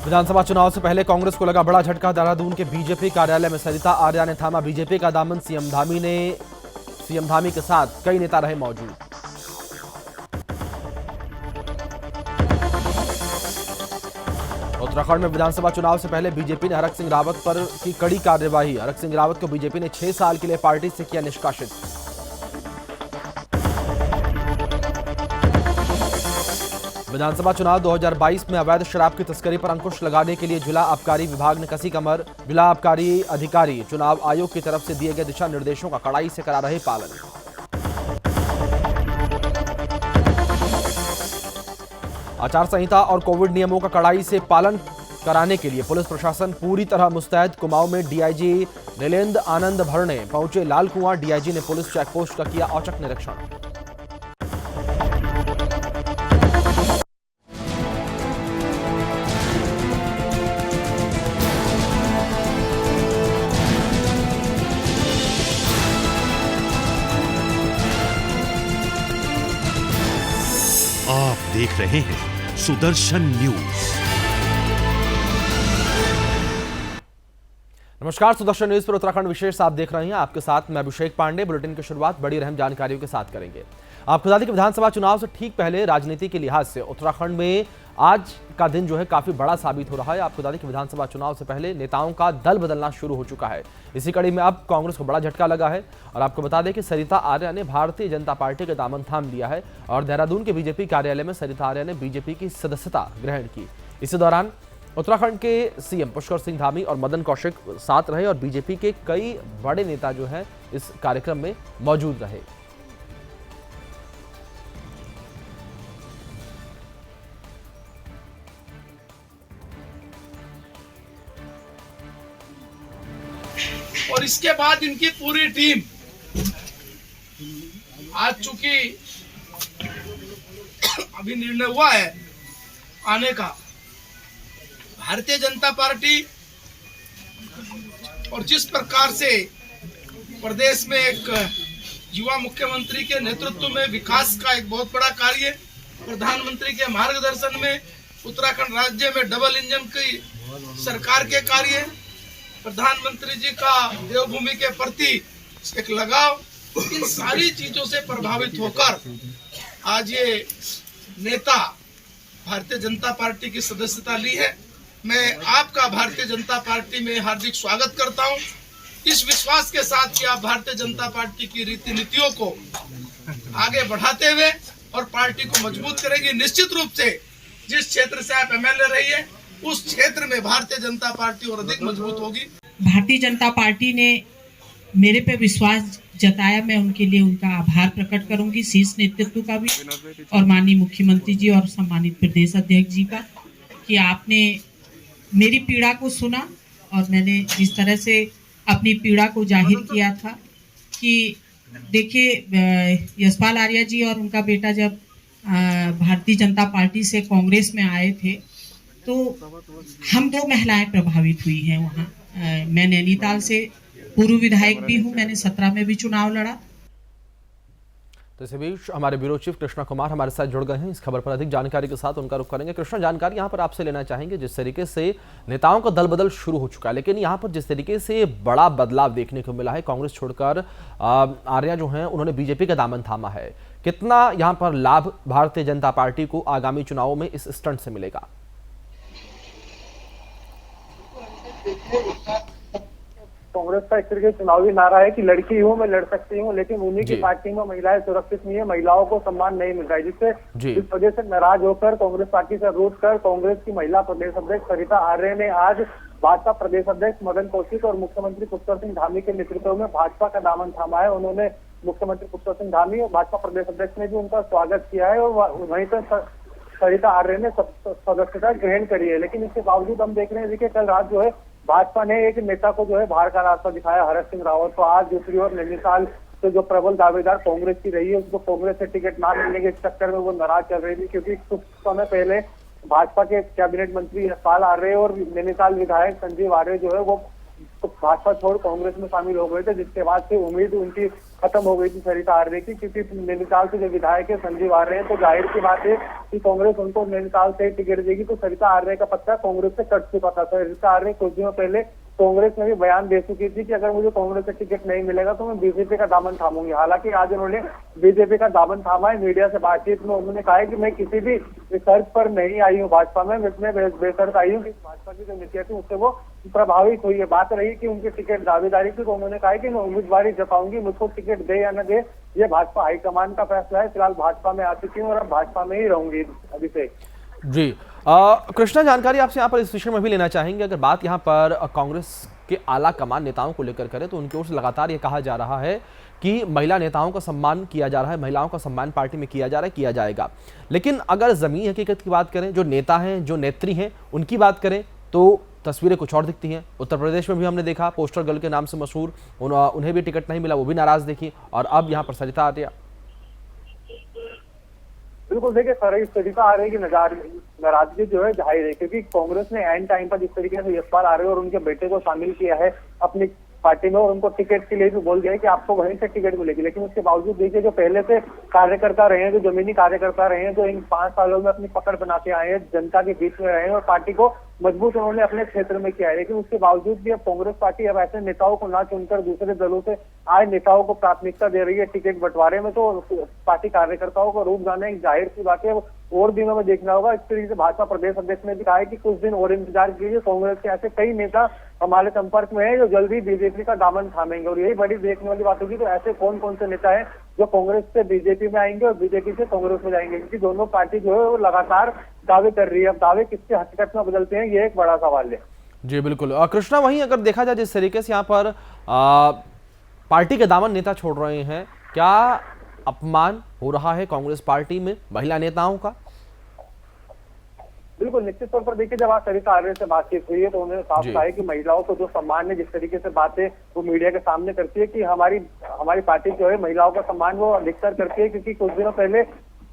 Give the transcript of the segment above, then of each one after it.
विधानसभा चुनाव से पहले कांग्रेस को लगा बड़ा झटका। देहरादून के बीजेपी कार्यालय में सरिता आर्या ने थामा बीजेपी का दामन। सीएम धामी के साथ कई नेता रहे मौजूद। उत्तराखंड में विधानसभा चुनाव से पहले बीजेपी ने हरक सिंह रावत पर की कड़ी कार्यवाही। हरक सिंह रावत को बीजेपी ने 6 साल के लिए पार्टी से किया निष्कासित। विधानसभा चुनाव 2022 में अवैध शराब की तस्करी पर अंकुश लगाने के लिए जिला आबकारी विभाग ने कसी कमर। जिला आबकारी अधिकारी चुनाव आयोग की तरफ से दिए गए दिशा निर्देशों का कड़ाई से करा रहे पालन। आचार संहिता और कोविड नियमों का कड़ाई से पालन कराने के लिए पुलिस प्रशासन पूरी तरह मुस्तैद। कुमाऊं में डीआईजी नीलेंद्र आनंद भरणे पहुंचे लाल कुआं। डीआईजी ने पुलिस चेकपोस्ट का किया औचक निरीक्षण। आप देख रहे हैं सुदर्शन न्यूज। नमस्कार, सुदर्शन न्यूज पर उत्तराखंड विशेष आप देख रहे हैं। आपके साथ मैं अभिषेक पांडे। बुलेटिन की शुरुआत बड़ी अहम जानकारियों के साथ करेंगे। आपको बता दें कि विधानसभा चुनाव से ठीक पहले राजनीति के लिहाज से उत्तराखंड में आज का दिन जो है काफी बड़ा साबित हो रहा है। आपको बता दें कि विधानसभा चुनाव से पहले नेताओं का दल बदलना शुरू हो चुका है। इसी कड़ी में अब कांग्रेस को बड़ा झटका लगा है। और आपको बता दें कि सरिता आर्या ने भारतीय जनता पार्टी का दामन थाम लिया है और देहरादून के बीजेपी कार्यालय में सरिता आर्या ने बीजेपी की सदस्यता ग्रहण की। इसी दौरान उत्तराखंड के सीएम पुष्कर सिंह धामी और मदन कौशिक साथ रहे और बीजेपी के कई बड़े नेता जो हैं इस कार्यक्रम में मौजूद रहे। और इसके बाद इनकी पूरी टीम आज चूंकि अभी निर्णय हुआ है आने का, भारतीय जनता पार्टी और जिस प्रकार से प्रदेश में एक युवा मुख्यमंत्री के नेतृत्व में विकास का एक बहुत बड़ा कार्य, प्रधानमंत्री के मार्गदर्शन में उत्तराखंड राज्य में डबल इंजन की सरकार के कार्य, प्रधानमंत्री जी का देवभूमि के प्रति एक लगाव, इन सारी चीजों से प्रभावित होकर आज ये नेता भारतीय जनता पार्टी की सदस्यता ली है। मैं आपका भारतीय जनता पार्टी में हार्दिक स्वागत करता हूं, इस विश्वास के साथ कि आप भारतीय जनता पार्टी की रीति नीतियों को आगे बढ़ाते हुए और पार्टी को मजबूत करेंगे। निश्चित रूप से जिस क्षेत्र से आप एमएलए रही है उस क्षेत्र में भारतीय जनता पार्टी और अधिक मजबूत होगी। भारतीय जनता पार्टी ने मेरे पे विश्वास जताया, मैं उनके लिए उनका आभार प्रकट करूंगी, शीर्ष नेतृत्व का भी और माननीय मुख्यमंत्री जी और सम्मानित प्रदेश अध्यक्ष जी का, कि आपने मेरी पीड़ा को सुना और मैंने जिस तरह से अपनी पीड़ा को जाहिर किया था कि देखिए यशपाल आर्या जी और उनका बेटा जब भारतीय जनता पार्टी से कांग्रेस में आए थे तो हम 2 महिलाएं प्रभावित हुई हैं वहाँ। मैं नैनीताल से पूर्व विधायक भी हूँ, मैंने 17 में भी चुनाव लड़ा। तो इसी बीच हमारे ब्यूरो चीफ कृष्णा कुमार हमारे साथ जुड़ गए हैं। इस खबर पर अधिक जानकारी के साथ उनका रुख करेंगे। कृष्णा, जानकारी यहाँ पर आपसे लेना चाहेंगे, जिस तरीके से नेताओं का दल बदल शुरू हो चुका है, लेकिन यहाँ पर जिस तरीके से बड़ा बदलाव देखने को मिला है, कांग्रेस छोड़कर आर्या जो हैं उन्होंने बीजेपी का दामन थामा है, कितना यहाँ पर लाभ भारतीय जनता पार्टी को आगामी चुनावों में इस स्टंट से मिलेगा? कांग्रेस का एक तरीके चुनावी नारा है कि लड़की हूँ मैं लड़ सकती हूँ, लेकिन उन्हीं की पार्टी में महिलाएं सुरक्षित नहीं है, महिलाओं को सम्मान नहीं मिल रहा है, जिससे इस वजह से नाराज होकर कांग्रेस पार्टी से रूठ कर कांग्रेस की महिला प्रदेश अध्यक्ष सरिता आर्य ने आज भाजपा प्रदेश अध्यक्ष मदन कौशिक और मुख्यमंत्री पुष्कर सिंह धामी के नेतृत्व में भाजपा का दामन थामा है। उन्होंने मुख्यमंत्री पुष्कर सिंह धामी और भाजपा प्रदेश अध्यक्ष ने भी उनका स्वागत किया है और वहीं पर सरिता आर्य ने सदस्यता ग्रहण करी है। लेकिन इसके बावजूद हम देख रहे हैं कि कल रात जो है भाजपा ने एक नेता को जो है बाहर का रास्ता दिखाया, हरक सिंह रावत को। आज दूसरी ओर नैनीताल से जो प्रबल दावेदार कांग्रेस की रही है उसको कांग्रेस से टिकट ना मिलने के चक्कर में वो नाराज चल रही थी, क्योंकि कुछ समय पहले भाजपा के कैबिनेट मंत्री यशपाल आर्य और नैनीताल विधायक संजीव आर्य जो है वो भाजपा छोड़ कांग्रेस में शामिल हो गए थे, जिसके बाद से उम्मीद उनकी खत्म हो गई थी सरिता आर्य की, क्योंकि नैनीताल से जो विधायक है संजीव आर्य है तो जाहिर सी बात है कि कांग्रेस उनको नैनीताल से टिकट देगी, तो सरिता आर्य का पत्ता कांग्रेस से कट चुका था। सरिता आर्य कुछ दिनों पहले कांग्रेस में भी बयान दे चुकी थी कि अगर मुझे कांग्रेस से टिकट नहीं मिलेगा तो मैं बीजेपी का दामन थामूंगी। हालांकि आज उन्होंने बीजेपी का दामन थामा है। मीडिया से बातचीत में उन्होंने कहा है कि मैं किसी भी रिसर्च पर नहीं आई हूँ भाजपा में, मैं बेसर्त आई हूँ कि भाजपा की जो नीतियां थी उससे वो प्रभावित हुई है। बात रही कि उनकी टिकट दावेदारी थी, तो उन्होंने कहा कि मैं उम्मीदवारी जताऊंगी, मुझको टिकट दे या न दे ये भाजपा हाईकमान का फैसला है। फिलहाल भाजपा में आ चुकी हूँ और अब भाजपा में ही रहूंगी अभी से। जी कृष्णा, जानकारी आपसे यहाँ पर इस विषय में भी लेना चाहेंगे। अगर बात यहाँ पर कांग्रेस के आला कमान नेताओं को लेकर करें तो उनकी ओर से लगातार ये कहा जा रहा है कि महिला नेताओं का सम्मान किया जा रहा है, महिलाओं का सम्मान पार्टी में किया जा रहा है, किया जाएगा। लेकिन अगर जमीनी हकीकत की बात करें, जो नेता हैं, जो नेत्री हैं, उनकी बात करें तो तस्वीरें कुछ और दिखती हैं। उत्तर प्रदेश में भी हमने देखा, पोस्टर गर्ल के नाम से मशहूर, उन्हें भी टिकट नहीं मिला, वो भी नाराज देखी। और अब यहाँ पर सरिता आर्य। बिल्कुल देखिए, सरिता आर्य की नाराजगी जो है जाहिर है, क्योंकि कांग्रेस ने एंड टाइम पर जिस तरीके से यशपाल आर्य और उनके बेटे को शामिल किया है अपनी पार्टी में और उनको टिकट के लिए भी बोल दिया है कि आपको वहीं से टिकट मिलेगी। लेकिन उसके बावजूद देखिए, जो पहले से कार्यकर्ता रहे हैं, जो जमीनी कार्यकर्ता रहे हैं, जो इन 5 सालों में अपनी पकड़ बनाते आए हैं, जनता के बीच में रहे हैं और पार्टी को मजबूत उन्होंने अपने क्षेत्र में किया है। लेकिन उसके बावजूद भी अब कांग्रेस पार्टी अब ऐसे नेताओं को ना चुनकर दूसरे दलों से आए नेताओं को प्राथमिकता दे रही है टिकट बंटवारे में, तो पार्टी कार्यकर्ताओं को रूप जाना एक जाहिर सी बात है। और दिनों में देखना होगा। इस तरीके से भाजपा प्रदेश अध्यक्ष ने भी कहा है कि कुछ दिन और इंतजार कीजिए, कांग्रेस के ऐसे कई नेता हमारे संपर्क में है जो जल्दी बीजेपी का दामन थामेंगे और यही बड़ी देखने वाली बात होगी। तो ऐसे कौन कौन से नेता हैं जो कांग्रेस से बीजेपी में आएंगे और बीजेपी से कांग्रेस में जाएंगे, क्योंकि दोनों पार्टी जो है वो लगातार दावे कर रही है। अब दावे किसके हकीकत में बदलते हैं, ये एक बड़ा सवाल है। जी बिल्कुल। कृष्णा, वहीं अगर देखा जाए जिस तरीके से यहाँ पर पार्टी के दामन नेता छोड़ रहे हैं, क्या अपमान हो रहा है कांग्रेस पार्टी में महिला नेताओं का? बिल्कुल, निश्चित तौर पर देखिए, जब आज सरिता आर्य से बातचीत हुई है तो उन्होंने साफ कहा है कि महिलाओं को जो सम्मान है, जिस तरीके से बातें वो मीडिया के सामने करती है कि हमारी पार्टी जो है महिलाओं का सम्मान वो अधिकतर करती है, क्योंकि कुछ दिनों पहले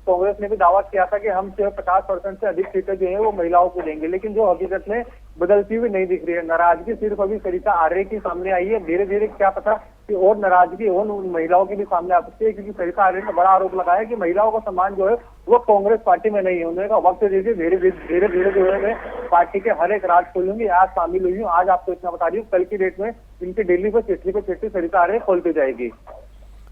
कांग्रेस ने भी दावा किया था कि हम सिर्फ 50% से अधिक सीटें जो है वो महिलाओं को देंगे, लेकिन जो हकीकत में बदलती हुई नहीं दिख रही है। नाराजगी सिर्फ अभी सरिता आर्य की सामने आई है, धीरे धीरे क्या पता कि और नाराजगी और महिलाओं की भी सामने आ सकती है, क्योंकि सरिता आर्य ने बड़ा आरोप लगाया कि महिलाओं का सम्मान जो है वो कांग्रेस पार्टी में नहीं है। उन्होंने कहा वक्त दीजिए, धीरे धीरे जो है मैं पार्टी के हर एक राज खोलूंगी। आज शामिल हुई हूँ, आज आपको इतना बता रही हूँ, कल की डेट में इनकी दिल्ली पर चिट्ठी पे चिट्ठी सरिता आर्य खोलती जाएगी।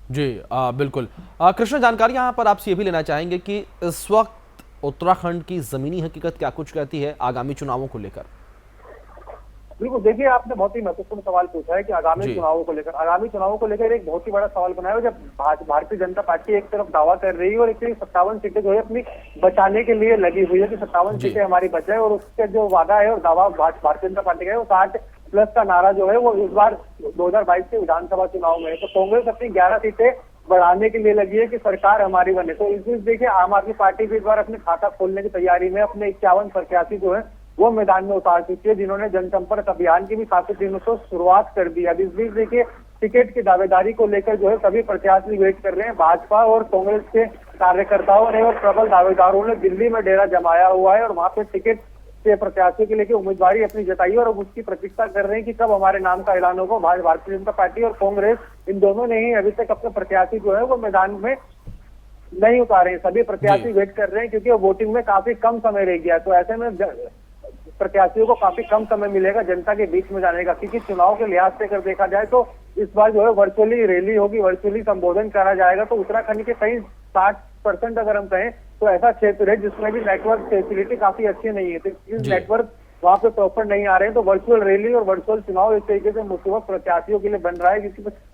जी बिल्कुल। कृष्ण, जानकारी यहाँ पर आपसे ये भी लेना चाहेंगे कि इस वक्त उत्तराखंड की जमीनी हकीकत क्या कुछ कहती है आगामी चुनावों को लेकर? बिल्कुल, देखिए आपने बहुत ही महत्वपूर्ण सवाल पूछा है कि आगामी चुनावों को लेकर एक बहुत ही बड़ा सवाल बनाया है। जब भारतीय जनता पार्टी एक तरफ दावा कर रही है और एक 57 सीटें जो है अपनी बचाने के लिए लगी हुई है कि 57 सीटें हमारी बचाए, और उसके जो वादा है और दावा भारतीय जनता पार्टी का है वो 60+ का नारा जो है वो इस बार 2022 के विधानसभा चुनाव में है। तो कांग्रेस अपनी 11 सीटें बढ़ाने के लिए लगी है कि सरकार हमारी बने। तो इस बीच देखिए, आम आदमी पार्टी भी इस बार अपने खाता खोलने की तैयारी में अपने 51 प्रत्याशी जो है वो मैदान में उतार चुकी है, जिन्होंने जनसंपर्क अभियान की भी काफी दिनों से शुरुआत कर दी है। अब इस बीच देखिए, टिकट की दावेदारी को लेकर जो है सभी प्रत्याशी वेट कर रहे हैं। भाजपा और कांग्रेस के कार्यकर्ताओं ने और प्रबल दावेदारों ने दिल्ली में डेरा जमाया हुआ है और वहां पे टिकट के प्रत्याशियों के लेकर उम्मीदवारी अपनी जताई है और अब उसकी प्रतीक्षा कर रहे हैं कि कब हमारे नाम का ऐलान होगा। भारतीय जनता पार्टी और कांग्रेस इन दोनों ने ही अभी तक अपने प्रत्याशी जो है वो मैदान में नहीं उतारे हैं। सभी प्रत्याशी वेट कर रहे हैं क्योंकि वोटिंग में काफी कम समय रह गया, तो ऐसे में प्रत्याशियों को काफी कम समय मिलेगा जनता के बीच में जाने का, क्योंकि चुनाव के लिहाज से अगर देखा जाए तो इस बार जो है वर्चुअली रैली होगी, वर्चुअली संबोधन करा जाएगा। तो उत्तराखंड के कई 60% अगर हम कहें तो ऐसा क्षेत्र है जिसमें भी नेटवर्क फैसिलिटी काफी अच्छी नहीं है, तो नेटवर्क वहां पे प्रॉपर नहीं आ रहे हैं। तो वर्चुअल रैली और वर्चुअल चुनाव इस तरीके से मुसीबत प्रत्याशियों के लिए बन रहा है,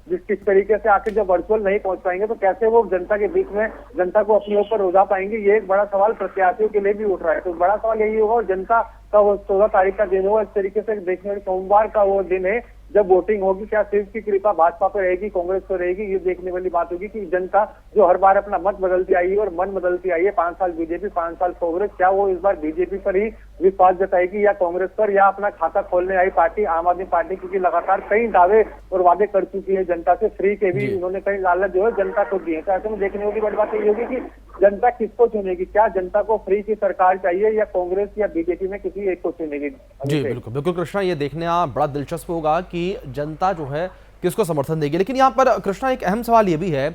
किस तरीके से आखिर जब वर्चुअल नहीं पहुंच पाएंगे तो कैसे वो जनता के बीच में जनता को अपने ऊपर रोजा पाएंगे, ये एक बड़ा सवाल प्रत्याशियों के लिए भी उठ रहा है। तो बड़ा सवाल यही होगा और जनता का वो 14 तारीख का दिन होगा, इस तरीके से देखने वाले सोमवार का वो दिन है जब वोटिंग होगी। क्या सिर्फ की कृपा भाजपा पे रहेगी, कांग्रेस पे रहेगी, ये देखने वाली बात होगी कि जनता जो हर बार अपना मत बदलती आई है और मन बदलती आई है, 5 साल बीजेपी 5 साल कांग्रेस, क्या वो इस बार बीजेपी पर ही विश्वास जताएगी या कांग्रेस पर, या अपना खाता खोलने आई पार्टी आम आदमी पार्टी, क्योंकि लगातार कई दावे और वादे कर चुकी है जनता से, फ्री के भी उन्होंने कई लालच जो है जनता को दिए। तो ऐसे में देखने वाली बड़ी बात यही होगी कि जनता किसको चुनेगी, क्या जनता को फ्री की सरकार चाहिए या कांग्रेस या बीजेपी में किसी एक को चुनेगी। जी बिल्कुल बिल्कुल कृष्णा, ये देखना बड़ा दिलचस्प होगा कि जनता जो है किसको समर्थन देगी। लेकिन यहाँ पर कृष्णा एक अहम सवाल ये भी है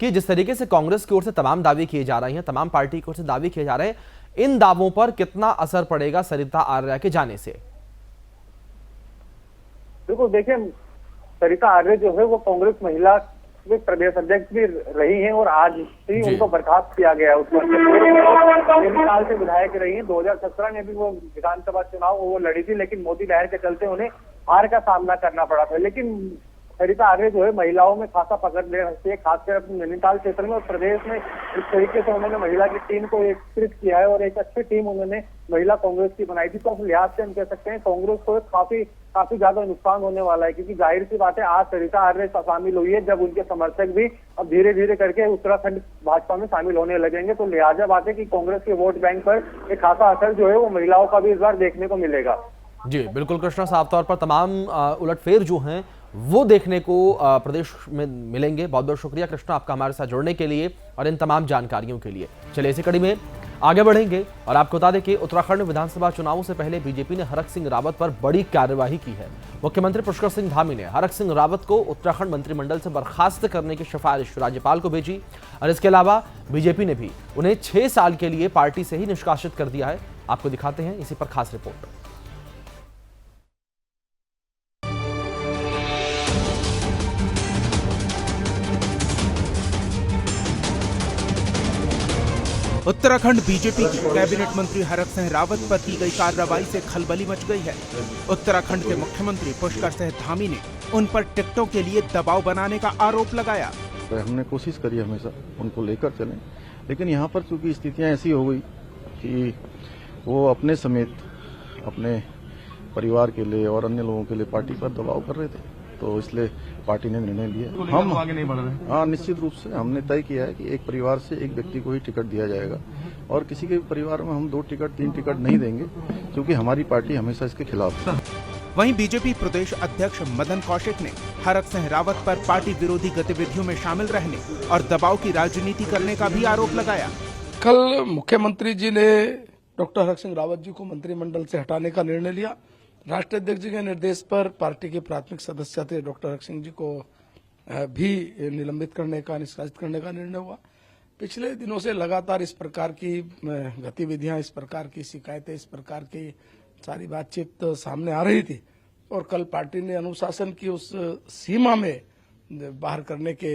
कि जिस तरीके से कांग्रेस की ओर से तमाम दावे किए जा रहे हैं, तमाम पार्टी की ओर से दावे किए जा रहे हैं, इन दावों पर कितना असर पड़ेगा सरिता आर्या के जाने से? देखो देखिए, सरिता आर्या जो है वो कांग्रेस महिला के प्रदेश अध्यक्ष भी रही हैं और आज ही उनको बर्खास्त किया गया। उस साल से विधायक रही हैं। 2017 में भी वो विधानसभा चुनाव वो लड़ी थी, लेकिन मोदी लहर के चलते उन्हें हार का सामना करना पड़ा था। लेकिन सरिता आर्या जो है महिलाओं में खासा पकड़ ले रखती है, खासकर अपने नैनीताल क्षेत्र में और प्रदेश में। इस तरीके से उन्होंने महिला की टीम को एकत्रित किया है और एक अच्छी टीम उन्होंने महिला कांग्रेस की बनाई थी। तो उस लिहाज से हम कह सकते हैं कांग्रेस को काफी ज्यादा नुकसान होने वाला है, क्योंकि जाहिर सी बात है आज सरिता आर्या शामिल हुई है, जब उनके समर्थक भी अब धीरे धीरे करके उत्तराखंड भाजपा में शामिल होने लगेंगे, तो लिहाजा बात है कि कांग्रेस के वोट बैंक पर एक खासा असर जो है वो महिलाओं का भी इस बार देखने को मिलेगा। जी बिल्कुल कृष्णा, साफ तौर पर तमाम उलटफेर जो हैं वो देखने को प्रदेश में मिलेंगे। बहुत बहुत शुक्रिया कृष्णा आपका हमारे साथ जुड़ने के लिए और इन तमाम जानकारियों के लिए। चलिए इसी कड़ी में आगे बढ़ेंगे और आपको बता दें कि उत्तराखंड विधानसभा चुनावों से पहले बीजेपी ने हरक सिंह रावत पर बड़ी कार्यवाही की है। मुख्यमंत्री पुष्कर सिंह धामी ने हरक सिंह रावत को उत्तराखंड मंत्रिमंडल से बर्खास्त करने की सिफारिश राज्यपाल को भेजी और इसके अलावा बीजेपी ने भी उन्हें 6 साल के लिए पार्टी से ही निष्कासित कर दिया है। आपको दिखाते हैं इसी पर खास रिपोर्ट। उत्तराखंड बीजेपी की कैबिनेट मंत्री हरक सिंह रावत पर की गई कार्रवाई से खलबली मच गई है। उत्तराखंड के मुख्यमंत्री पुष्कर सिंह धामी ने उन पर टिकटों के लिए दबाव बनाने का आरोप लगाया। हमने कोशिश करी हमेशा उनको लेकर चलें, लेकिन यहाँ पर चूंकि स्थितियाँ ऐसी हो गई कि वो अपने समेत अपने परिवार के लिए और अन्य लोगों के लिए पार्टी पर दबाव कर रहे थे, तो इसलिए पार्टी ने निर्णय लिया। हम आगे नहीं बढ़ रहे। हाँ, निश्चित रूप से हमने तय किया है कि एक परिवार से एक व्यक्ति को ही टिकट दिया जाएगा और किसी के परिवार में हम 2 टिकट 3 टिकट नहीं देंगे, क्योंकि हमारी पार्टी हमेशा इसके खिलाफ है। वहीं बीजेपी प्रदेश अध्यक्ष मदन कौशिक ने हरक सिंह रावत पर पार्टी विरोधी गतिविधियों में शामिल रहने और दबाव की राजनीति करने का भी आरोप लगाया। कल मुख्यमंत्री जी ने डॉक्टर हरक सिंह रावत जी को मंत्रिमंडल से हटाने का निर्णय लिया। राष्ट्रीय अध्यक्ष जी के निर्देश पर पार्टी के प्राथमिक सदस्य थे डॉक्टर हरक सिंह जी को भी निलंबित करने का, निष्कासित करने का निर्णय हुआ। पिछले दिनों से लगातार इस प्रकार की गतिविधियां, इस प्रकार की शिकायतें, इस प्रकार की सारी बातचीत सामने आ रही थी और कल पार्टी ने अनुशासन की उस सीमा में बाहर करने के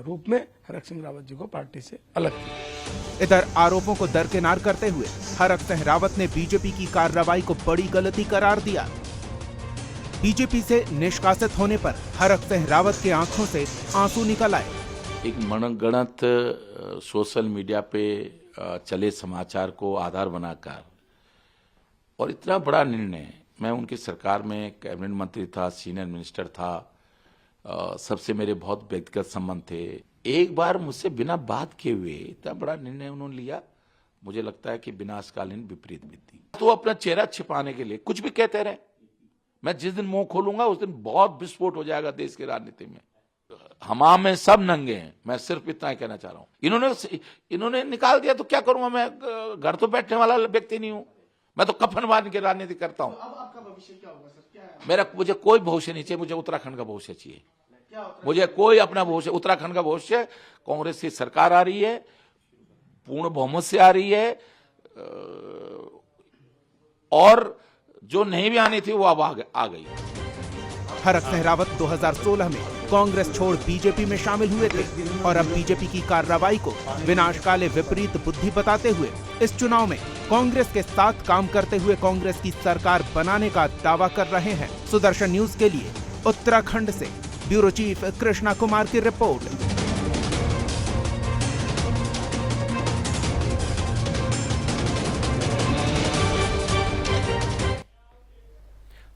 रूप में हरक सिंह रावत जी को पार्टी से अलग किया। इधर आरोपों को दरकिनार करते हुए हरक सिंह रावत ने बीजेपी की कार्रवाई को बड़ी गलती करार दिया। बीजेपी से निष्कासित होने पर हरक सिंह रावत के आंखों से आंसू निकल आए। एक मनगढ़ंत सोशल मीडिया पे चले समाचार को आधार बनाकर और इतना बड़ा निर्णय, मैं उनकी सरकार में कैबिनेट मंत्री था, सीनियर मिनिस्टर था, सबसे मेरे बहुत व्यक्तिगत संबंध थे। एक बार मुझसे बिना बात किए हुए इतना बड़ा निर्णय उन्होंने लिया, मुझे लगता है कि विनाशकालीन विपरीत बुद्धि। तो अपना चेहरा छिपाने के लिए कुछ भी कहते रहे। मैं जिस दिन मुंह खोलूंगा उस दिन बहुत विस्फोट हो जाएगा देश की राजनीति में। हमाम में सब नंगे हैं, मैं सिर्फ इतना ही कहना चाह रहा हूं। इन्होंने निकाल दिया तो क्या करूंगा मैं? घर तो बैठने वाला व्यक्ति नहीं हूं, मैं तो कफन बांध के राजनीति करता हूं। अब आपका भविष्य क्या होगा सर? मुझे कोई भविष्य नहीं चाहिए, मुझे उत्तराखंड का भविष्य चाहिए। मुझे कोई अपना भविष्य, उत्तराखंड का भविष्य, कांग्रेस की सरकार आ रही है, पूर्ण बहुमत से आ रही है और जो नहीं भी आनी थी वो अब आ गई। हरक सिंह रावत 2016 में कांग्रेस छोड़ बीजेपी में शामिल हुए थे और अब बीजेपी की कार्रवाई को विनाशकाले विपरीत बुद्धि बताते हुए इस चुनाव में कांग्रेस के साथ काम करते हुए कांग्रेस की सरकार बनाने का दावा कर रहे हैं। सुदर्शन न्यूज के लिए उत्तराखंड से ब्यूरो चीफ कृष्णा कुमार की रिपोर्ट।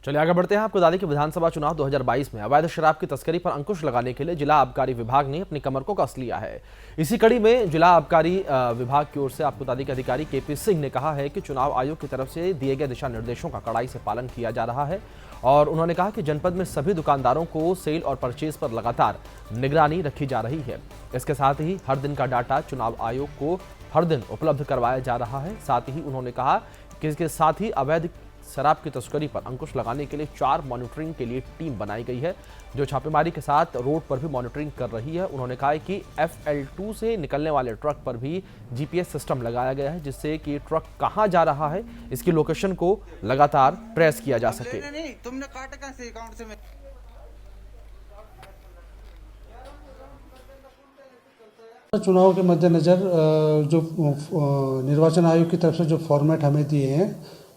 चलिए आगे बढ़ते हैं। आपको बता दें कि विधानसभा चुनाव 2022 में अवैध शराब की तस्करी पर अंकुश लगाने के लिए जिला आबकारी विभाग ने अपनी कमर को कस लिया है। इसी कड़ी में जिला आबकारी विभाग की ओर से आपको बता दें कि अधिकारी केपी सिंह ने कहा है कि चुनाव आयोग की तरफ से दिए गए दिशा निर्देशों का कड़ाई से पालन किया जा रहा है और उन्होंने कहा कि जनपद में सभी दुकानदारों को सेल और परचेज पर लगातार निगरानी रखी जा रही है। इसके साथ ही हर दिन का डाटा चुनाव आयोग को हर दिन उपलब्ध करवाया जा रहा है। साथ ही उन्होंने कहा कि इसके साथ ही अवैध शराब की तस्करी पर अंकुश लगाने के लिए 4 मॉनिटरिंग के लिए टीम बनाई गई है, जो छापेमारी के साथ रोड पर भी मॉनिटरिंग कर रही है। उन्होंने कहा है कि FL2 से निकलने वाले ट्रक पर भी GPS सिस्टम लगाया गया है, जिससे कि ट्रक कहां जा रहा है इसकी लोकेशन को लगातार ट्रेस किया जा सके। तुमने काटा कहां से अकाउंट से? चुनाव के मद्देनज़र जो निर्वाचन आयोग की तरफ से जो फॉर्मेट हमें दिए हैं,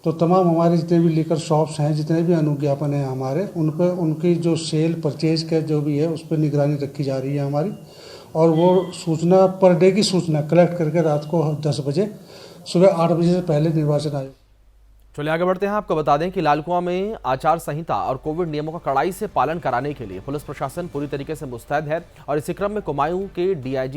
तो तमाम हमारे जितने भी लीकर शॉप्स हैं, जितने भी अनुज्ञापन हैं हमारे, उन पर उनकी जो सेल परचेज का जो भी है उस पर निगरानी रखी जा रही है हमारी। और वो सूचना पर डे की सूचना कलेक्ट करके रात को 10 बजे सुबह 8 बजे से पहले निर्वाचन आयोग। चलिए आगे बढ़ते हैं। आपको बता दें कि लालकुआं में आचार संहिता और कोविड नियमों का कड़ाई से पालन कराने के लिए पुलिस प्रशासन पूरी तरीके से मुस्तैद है। और इसी क्रम में कुमायूं के DIG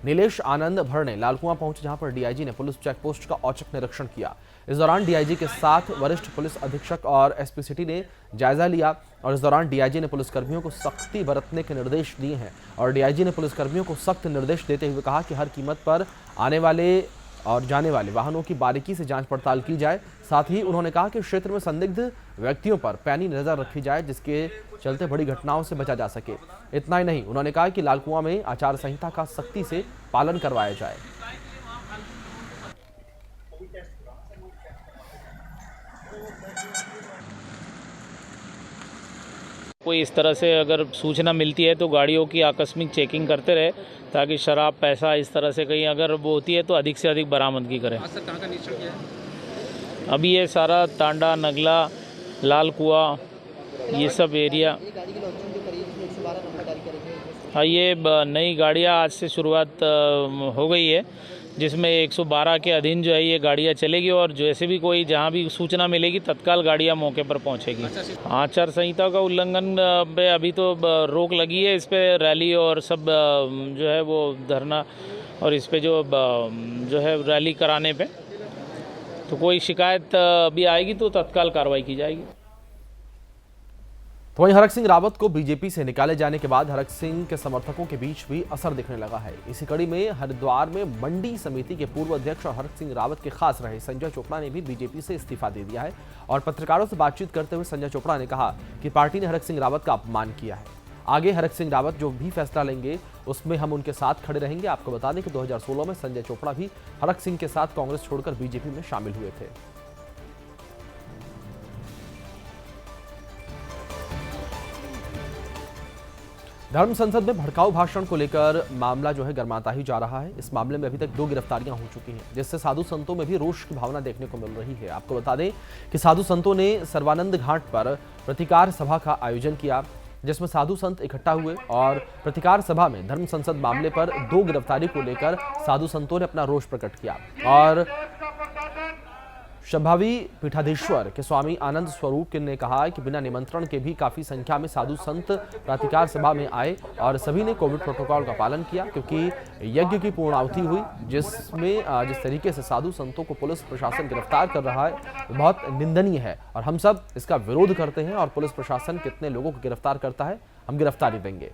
नीलेश आनंद भरणे लालकुआं पहुंचे, जहां पर DIG ने पुलिस चेकपोस्ट का औचक निरीक्षण किया। इस दौरान DIG के साथ वरिष्ठ पुलिस अधीक्षक और SP सिटी ने जायजा लिया। और इस दौरान DIG ने पुलिसकर्मियों को सख्ती बरतने के निर्देश दिए हैं। और DIG ने पुलिसकर्मियों को सख्त निर्देश देते हुए कहा कि हर कीमत पर आने वाले और जाने वाले वाहनों की बारीकी से जांच पड़ताल की जाए। साथ ही उन्होंने कहा कि क्षेत्र में संदिग्ध व्यक्तियों पर पैनी नजर रखी जाए, जिसके चलते बड़ी घटनाओं से बचा जा सके। इतना ही नहीं, उन्होंने कहा कि लालकुआं में आचार संहिता का सख्ती से पालन करवाया जाए। कोई इस तरह से अगर सूचना मिलती है तो गाड़ियों की आकस्मिक चेकिंग करते रहे, ताकि शराब पैसा इस तरह से कहीं अगर वो होती है तो अधिक से अधिक बरामदगी करें। कहाँ का निरीक्षण किया है? अभी ये सारा तांडा, नगला, लालकुआं, ये सब एरिया। हाँ, ये नई गाड़ियाँ आज से शुरुआत हो गई है, जिसमें 112 के अधीन जो है ये गाड़ियाँ चलेगी। और जैसे भी कोई जहाँ भी सूचना मिलेगी तत्काल गाड़ियाँ मौके पर पहुँचेगी। आचार संहिता का उल्लंघन पे अभी तो रोक लगी है। इस पे रैली और सब जो है वो धरना और इस पे जो है रैली कराने पे तो कोई शिकायत भी आएगी तो तत्काल कार्रवाई की जाएगी। तो वहीं हरक सिंह रावत को बीजेपी से निकाले जाने के बाद हरक सिंह के समर्थकों के बीच भी असर दिखने लगा है। इसी कड़ी में हरिद्वार में मंडी समिति के पूर्व अध्यक्ष और हरक सिंह रावत के खास रहे संजय चोपड़ा ने भी बीजेपी से इस्तीफा दे दिया है। और पत्रकारों से बातचीत करते हुए संजय चोपड़ा ने कहा कि पार्टी ने हरक सिंह रावत का अपमान किया है। आगे हरक सिंह रावत जो भी फैसला लेंगे उसमें हम उनके साथ खड़े रहेंगे। आपको बता दें कि 2016 में संजय चोपड़ा भी हरक सिंह के साथ कांग्रेस छोड़कर बीजेपी में शामिल हुए थे। धर्म संसद में भड़काऊ भाषण को लेकर मामला जो है गर्माता ही जा रहा है। इस मामले में अभी तक 2 गिरफ्तारियां हो चुकी हैं, जिससे साधु संतों में भी रोष की भावना देखने को मिल रही है। आपको बता दें कि साधु संतों ने सर्वानंद घाट पर प्रतिकार सभा का आयोजन किया, जिसमें साधु संत इकट्ठा हुए। और प्रतिकार सभा में धर्म संसद मामले पर 2 गिरफ्तारी को लेकर साधु संतों ने अपना रोष प्रकट किया। और संभावी पीठाधीश्वर के स्वामी आनंद स्वरूप ने कहा कि बिना निमंत्रण के भी काफी संख्या में साधु संत प्रतिकार सभा में आए और सभी ने कोविड प्रोटोकॉल का पालन किया, क्योंकि यज्ञ की पूर्णाहुति हुई, जिसमें जिस तरीके से साधु संतों को पुलिस प्रशासन गिरफ्तार कर रहा है बहुत निंदनीय है। और हम सब इसका विरोध करते हैं। और पुलिस प्रशासन कितने लोगों को गिरफ्तार करता है, हम गिरफ्तारी देंगे।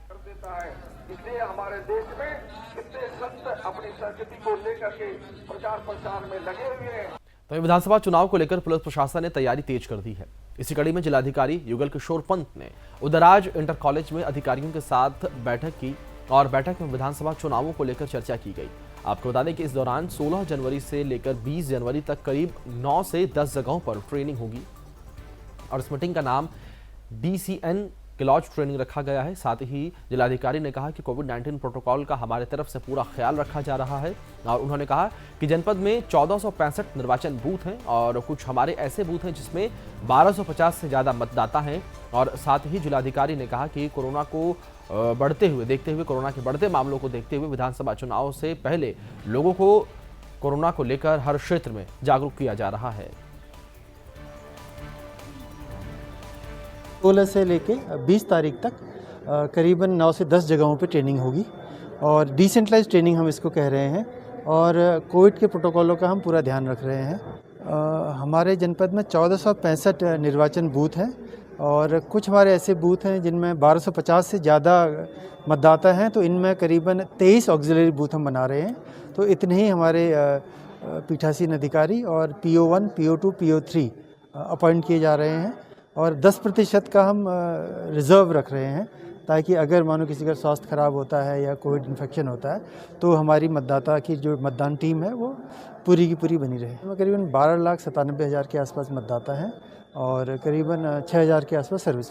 इसलिए हमारे देश में कितने संत अपनी संस्कृति को लेकर के प्रचार प्रसार में लगे हुए हैं। तो विधानसभा चुनाव को लेकर पुलिस प्रशासन ने तैयारी तेज कर दी है। इसी कड़ी में जिलाधिकारी युगल किशोर पंत ने उदराज इंटर कॉलेज में अधिकारियों के साथ बैठक की। और बैठक में विधानसभा चुनावों को लेकर चर्चा की गई। आपको बता दें कि इस दौरान 16 जनवरी से लेकर 20 जनवरी तक करीब 9 से 10 जगहों पर ट्रेनिंग होगी। और इस मीटिंग का नाम DCN क्लॉज ट्रेनिंग रखा गया है। साथ ही जिलाधिकारी ने कहा कि कोविड-19 प्रोटोकॉल का हमारे तरफ से पूरा ख्याल रखा जा रहा है। और उन्होंने कहा कि जनपद में 1465 निर्वाचन बूथ हैं और कुछ हमारे ऐसे बूथ हैं जिसमें 1250 से ज़्यादा मतदाता हैं। और साथ ही जिलाधिकारी ने कहा कि कोरोना को देखते हुए कोरोना के बढ़ते मामलों को देखते हुए विधानसभा चुनाव से पहले लोगों को कोरोना को लेकर हर क्षेत्र में जागरूक किया जा रहा है। 16 से लेके 20 तारीख तक करीबन 9 से 10 जगहों पे ट्रेनिंग होगी और डिसेंट्रलाइज ट्रेनिंग हम इसको कह रहे हैं। और कोविड के प्रोटोकॉलों का हम पूरा ध्यान रख रहे हैं। हमारे जनपद में 1465 निर्वाचन बूथ हैं और कुछ हमारे ऐसे बूथ हैं जिनमें 1250 से ज़्यादा मतदाता हैं, तो इनमें करीबन 23 ऑक्सिलरी बूथ हम बना रहे हैं। तो इतने ही हमारे पीठासीन अधिकारी और PO1, PO2, PO3 अपॉइंट किए जा रहे हैं और 10% का हम रिज़र्व रख रहे हैं, ताकि अगर मानो किसी का स्वास्थ्य खराब होता है या कोविड इन्फेक्शन होता है तो हमारी मतदाता की जो मतदान टीम है वो पूरी की पूरी बनी रहे। करीबन 12,97,000 के आसपास मतदाता हैं और करीबन 6,000 के आसपास सर्विस।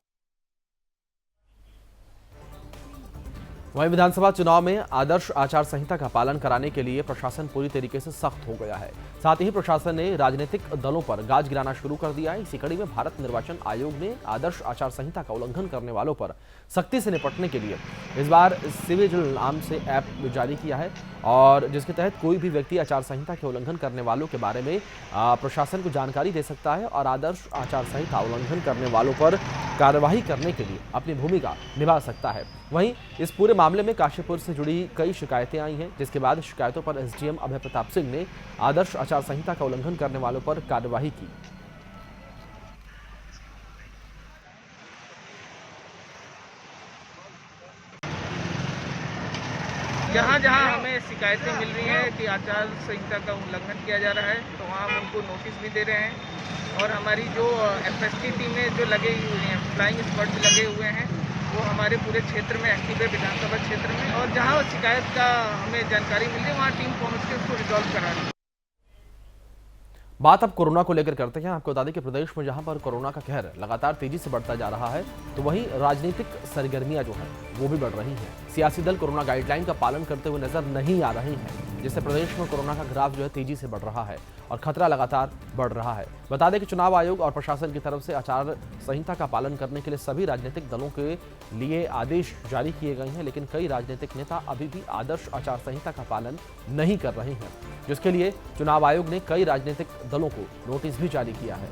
वहीं विधानसभा चुनाव में आदर्श आचार संहिता का पालन कराने के लिए प्रशासन पूरी तरीके से सख्त हो गया है। साथ ही प्रशासन ने राजनीतिक दलों पर गाज गिराना शुरू कर दिया है। इसी कड़ी में भारत निर्वाचन आयोग ने आदर्श आचार संहिता का उल्लंघन करने वालों पर सख्ती से निपटने के लिए इस बार सिविजिल नाम से ऐप जारी किया है और जिसके तहत कोई भी व्यक्ति आचार संहिता के उल्लंघन करने वालों के बारे में प्रशासन को जानकारी दे सकता है और आदर्श आचार संहिता उल्लंघन करने वालों पर कार्यवाही करने के लिए अपनी भूमिका निभा सकता है। वहीं इस पूरे मामले में काशीपुर से जुड़ी कई शिकायतें आई हैं, जिसके बाद शिकायतों पर एसडीएम अभय प्रताप सिंह ने आदर्श आचार संहिता का उल्लंघन करने वालों पर कार्यवाही की। जहाँ जहाँ हमें शिकायतें मिल रही हैं कि आचार संहिता का उल्लंघन किया जा रहा है तो वहाँ हम उनको नोटिस भी दे रहे हैं और हमारी जो एफएसटी टीमें जो लगे हुए हैं, फ्लाइंग स्क्वाड भी लगे हुए हैं, वो हमारे पूरे क्षेत्र में एक्टिव है, विधानसभा क्षेत्र में, और जहाँ शिकायत का हमें जानकारी मिल रही है वहाँ टीम पहुँच के उसको रिजॉल्व करा रही है। बात अब कोरोना को लेकर करते हैं। आपको बता दें कि प्रदेश में जहां पर कोरोना का कहर लगातार तेजी से बढ़ता जा रहा है तो वहीं राजनीतिक सरगर्मियां जो हैं वो भी बढ़ रही हैं। सियासी दल कोरोना गाइडलाइन का पालन करते हुए नजर नहीं आ रहे हैं, जिससे प्रदेश में कोरोना का ग्राफ जो है तेजी से बढ़ रहा है और खतरा लगातार बढ़ रहा है। बता दें कि चुनाव आयोग और प्रशासन की तरफ से आचार संहिता का पालन करने के लिए सभी राजनीतिक दलों के लिए आदेश जारी किए गए हैं, लेकिन कई राजनीतिक नेता अभी भी आदर्श आचार संहिता का पालन नहीं कर रहे हैं, जिसके लिए चुनाव आयोग ने कई राजनीतिक दलों को नोटिस भी जारी किया है।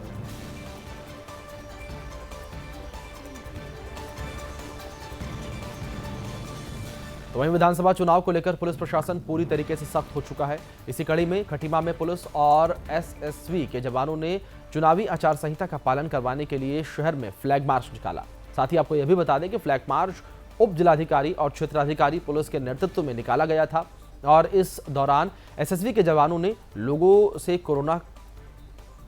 तो वहीं विधानसभा चुनाव को लेकर पुलिस प्रशासन पूरी तरीके से सख्त हो चुका है। इसी कड़ी में खटीमा में पुलिस और एसएसवी के जवानों ने चुनावी आचार संहिता का पालन करवाने के लिए शहर में फ्लैग मार्च निकाला। साथ ही आपको यह भी बता दें कि फ्लैग मार्च उप जिलाधिकारी और क्षेत्राधिकारी पुलिस के नेतृत्व में निकाला गया था और इस दौरान एसएसवी के जवानों ने लोगों से कोरोना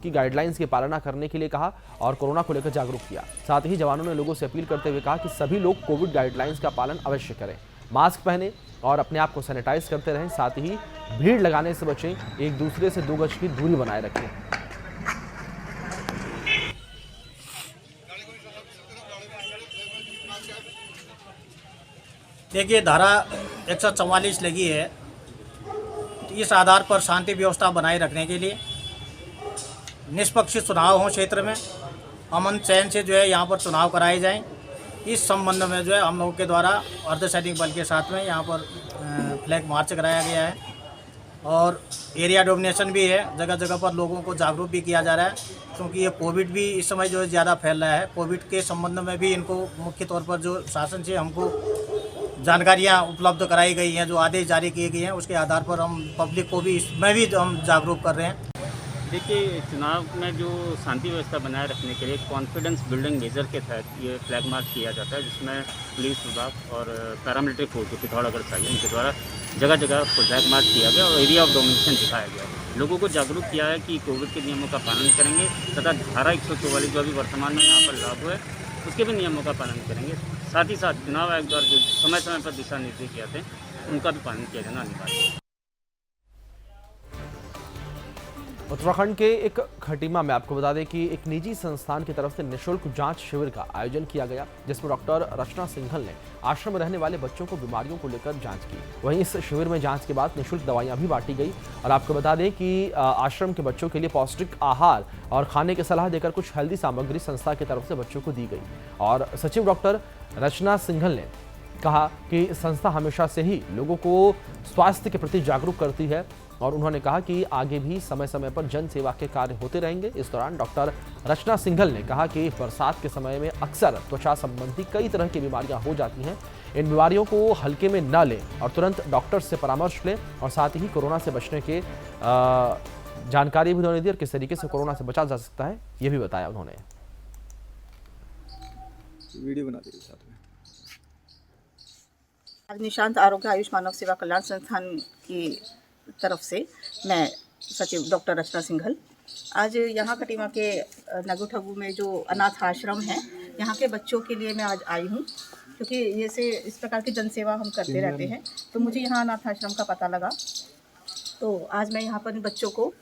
की गाइडलाइंस की पालना करने के लिए कहा और कोरोना को लेकर जागरूक किया। साथ ही जवानों ने लोगों से अपील करते हुए कहा कि सभी लोग कोविड गाइडलाइंस का पालन अवश्य करें, मास्क पहने और अपने आप को सैनिटाइज करते रहें। साथ ही भीड़ लगाने से बचें, एक दूसरे से 2 गज की दूरी बनाए रखें। देखिए, धारा 144 लगी है, इस आधार पर शांति व्यवस्था बनाए रखने के लिए निष्पक्ष चुनाव हो, क्षेत्र में अमन चैन से जो है यहाँ पर चुनाव कराए जाएं। इस संबंध में जो है हम लोगों के द्वारा अर्धसैनिक बल के साथ में यहाँ पर फ्लैग मार्च कराया गया है और एरिया डोमिनेशन भी है। जगह जगह पर लोगों को जागरूक भी किया जा रहा है, क्योंकि ये कोविड भी इस समय जो है ज़्यादा फैल रहा है। कोविड के संबंध में भी इनको मुख्य तौर पर जो शासन से हमको जानकारियाँ उपलब्ध कराई गई हैं, जो आदेश जारी किए गए हैं, उसके आधार पर हम पब्लिक को भी इसमें भी हम जागरूक कर रहे हैं। देखिए, चुनाव में जो शांति व्यवस्था बनाए रखने के लिए कॉन्फिडेंस बिल्डिंग मेजर के तहत ये फ्लैग मार्च किया जाता है, जिसमें पुलिस विभाग और पैरामिलिट्री फोर्स जो पिथौरागढ़ से आई है, उनके द्वारा जगह जगह फ्लैग मार्च किया गया और एरिया ऑफ डोमिनेशन दिखाया गया। लोगों को जागरूक किया है कि कोविड के नियमों का पालन करेंगे तथा धारा 144 जो अभी वर्तमान में यहाँ पर लागू है उसके भी नियमों का पालन करेंगे। साथ ही साथ चुनाव आयोग द्वारा जो समय समय पर दिशा निर्देश किए जाते हैं उनका भी पालन किया जाना अनिवार्य है। उत्तराखंड के एक खटीमा में आपको बता दें कि एक निजी संस्थान की तरफ से निःशुल्क जांच शिविर का आयोजन किया गया, जिसमें डॉक्टर रचना सिंघल ने आश्रम में रहने वाले बच्चों को बीमारियों को लेकर जांच की। वहीं इस शिविर में जांच के बाद निःशुल्क दवाइयां भी बांटी गई और आपको बता दें कि आश्रम के बच्चों के लिए पौष्टिक आहार और खाने की सलाह देकर कुछ हेल्दी सामग्री संस्था की तरफ से बच्चों को दी गई। और सचिव डॉक्टर रचना सिंघल ने कहा कि संस्था हमेशा से ही लोगों को स्वास्थ्य के प्रति जागरूक करती है और उन्होंने कहा कि आगे भी समय समय पर जन सेवा के कार्य होते रहेंगे। इस दौरान डॉक्टर रचना सिंघल ने कहा कि बरसात के समय में अक्सर त्वचा संबंधी कई तरह की बीमारियां हो जाती हैं। इन बीमारियों को हल्के में न लें और तुरंत डॉक्टर से परामर्श लें और साथ ही कोरोना से बचने के जानकारी भी उन्होंने दी और किस तरीके से कोरोना से बचा जा सकता है ये भी बताया उन्होंने। वीडियो बना दी साथ में। आज निशांत आरोग्य आयुष मानव सेवा कल्याण संस्थान की तरफ से मैं सचिव डॉक्टर रचना सिंघल। आज यहाँ कटीमा के नगु ठगु में जो अनाथ आश्रम है, यहाँ के बच्चों के लिए मैं आज आई हूँ, क्योंकि ये से इस प्रकार की जनसेवा हम करते रहते हैं। तो मुझे यहाँ अनाथ आश्रम का पता लगा, तो आज मैं यहाँ पर इन बच्चों को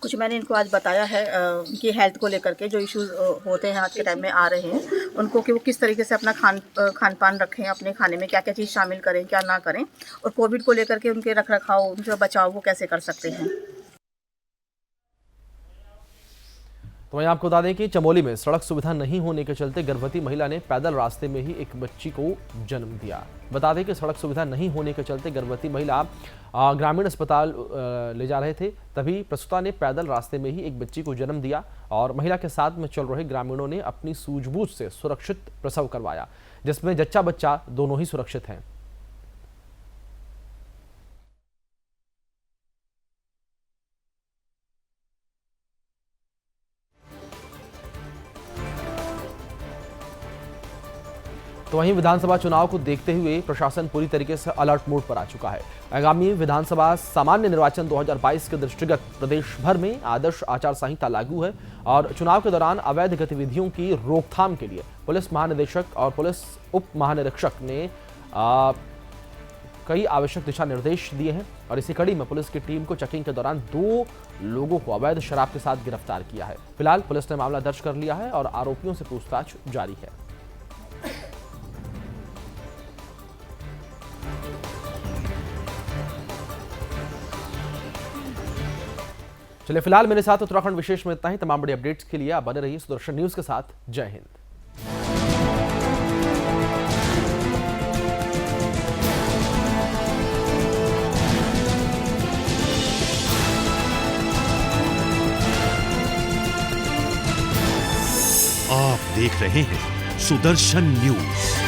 कुछ मैंने इनको आज बताया है उनकी हेल्थ को लेकर के जो इश्यूज होते हैं आज के टाइम में आ रहे हैं उनको, कि वो किस तरीके से अपना खान पान रखें, अपने खाने में क्या क्या चीज़ शामिल करें, क्या ना करें, और कोविड को लेकर के उनके रख रखाव, उनके बचाव वो कैसे कर सकते हैं। तो वहीं आपको बता दें कि चमोली में सड़क सुविधा नहीं होने के चलते गर्भवती महिला ने पैदल रास्ते में ही एक बच्ची को जन्म दिया। बता दें कि सड़क सुविधा नहीं होने के चलते गर्भवती महिला ग्रामीण अस्पताल ले जा रहे थे, तभी प्रसूता ने पैदल रास्ते में ही एक बच्ची को जन्म दिया और महिला के साथ में चल रहे ग्रामीणों ने अपनी सूझबूझ से सुरक्षित प्रसव करवाया, जिसमें जच्चा बच्चा दोनों ही सुरक्षित हैं। तो वहीं विधानसभा चुनाव को देखते हुए प्रशासन पूरी तरीके से अलर्ट मोड पर आ चुका है। आगामी विधानसभा सामान्य निर्वाचन 2022 के दृष्टिगत प्रदेश भर में आदर्श आचार संहिता लागू है और चुनाव के दौरान अवैध गतिविधियों की रोकथाम के लिए पुलिस महानिदेशक और पुलिस उप महानिरीक्षक ने कई आवश्यक दिशा निर्देश दिए हैं और इसी कड़ी में पुलिस की टीम को चेकिंग के दौरान 2 लोगों को अवैध शराब के साथ गिरफ्तार किया है। फिलहाल पुलिस ने मामला दर्ज कर लिया है और आरोपियों से पूछताछ जारी है। चलिए, फिलहाल मेरे साथ उत्तराखंड विशेष में इतना ही। तमाम बड़ी अपडेट्स के लिए आप बने रहिए सुदर्शन न्यूज के साथ। जय हिंद। आप देख रहे हैं सुदर्शन न्यूज।